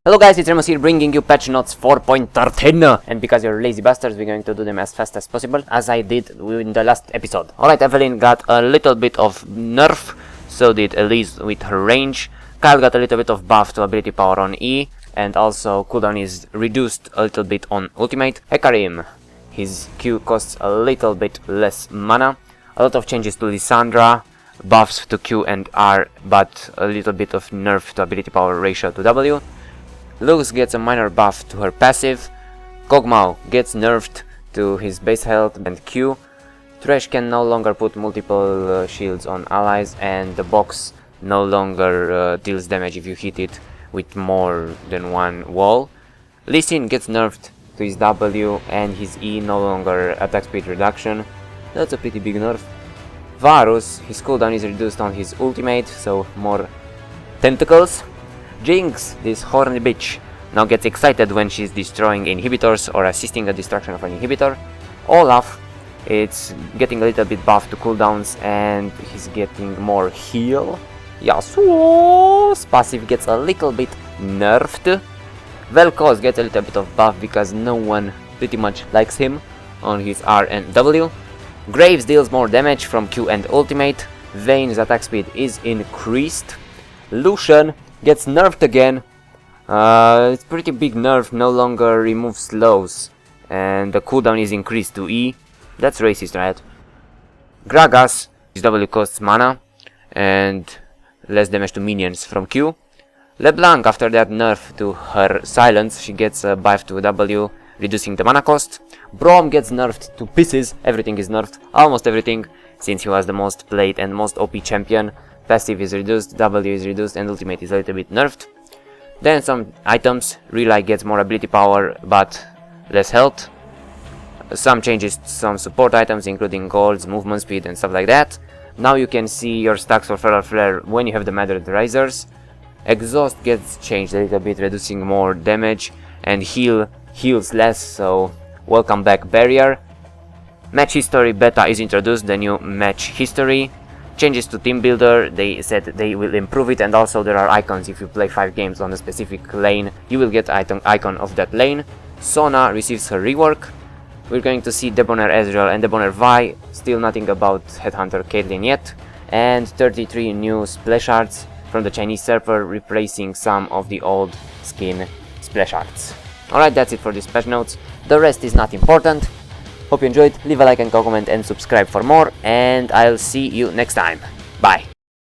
Hello guys, it's Remus here bringing you patch notes 4.13, and because you're lazy bastards, we're going to do them as fast as possible, as I did in the last episode. Alright, Evelyn got a little bit of nerf, so did Elise with her range. Kyle got a little bit of buff to ability power on E, and also cooldown is reduced a little bit on ultimate. Hecarim, his Q costs a little bit less mana. A lot of changes to Lissandra, buffs to Q and R, but a little bit of nerf to ability power ratio to W. Lux gets a minor buff to her passive. Kog'Maw gets nerfed to his base health and Q. Thresh can no longer put multiple shields on allies, and the box no longer deals damage if you hit it with more than one wall. Lee Sin gets nerfed to his W, and his E no longer attack speed reduction. That's a pretty big nerf. Varus, his cooldown is reduced on his ultimate, so more tentacles. Jinx, this horny bitch, now gets excited when she's destroying inhibitors or assisting a destruction of an inhibitor. Olaf, it's getting a little bit buff to cooldowns, and he's getting more heal. Yasuo's passive gets a little bit nerfed. Vel'Koz gets a little bit of buff because no one pretty much likes him on his R and W. Graves deals more damage from Q and ultimate. Vayne's attack speed is increased. Lucian gets nerfed again. It's pretty big nerf, no longer removes slows, and the cooldown is increased to E. That's racist, right? Gragas, his W costs mana and less damage to minions from Q. LeBlanc, after that nerf to her silence, she gets a buff to W, reducing the mana cost. Braum gets nerfed to pieces. Everything is nerfed, almost everything, since he was the most played and most OP champion. Passive is reduced, W is reduced, and ultimate is a little bit nerfed. Then some items. Relay gets more ability power but less health. Some changes to some support items, including golds, movement speed, and stuff like that. Now you can see your stacks for Feral Flare when you have the Madred Risers. Exhaust gets changed a little bit, reducing more damage, and heals less, so welcome back Barrier. Match History Beta is introduced, the new match history. Changes to Team Builder, they said they will improve it, and also there are icons. If you play 5 games on a specific lane, you will get icon of that lane. Sona receives her rework. We're going to see Debonair Ezreal and Debonair Vi, still nothing about Headhunter Caitlyn yet. And 33 new splash arts from the Chinese server, replacing some of the old skin splash arts. Alright, that's it for this patch notes. The rest is not important. Hope you enjoyed. Leave a like and comment and subscribe for more, and I'll see you next time. Bye.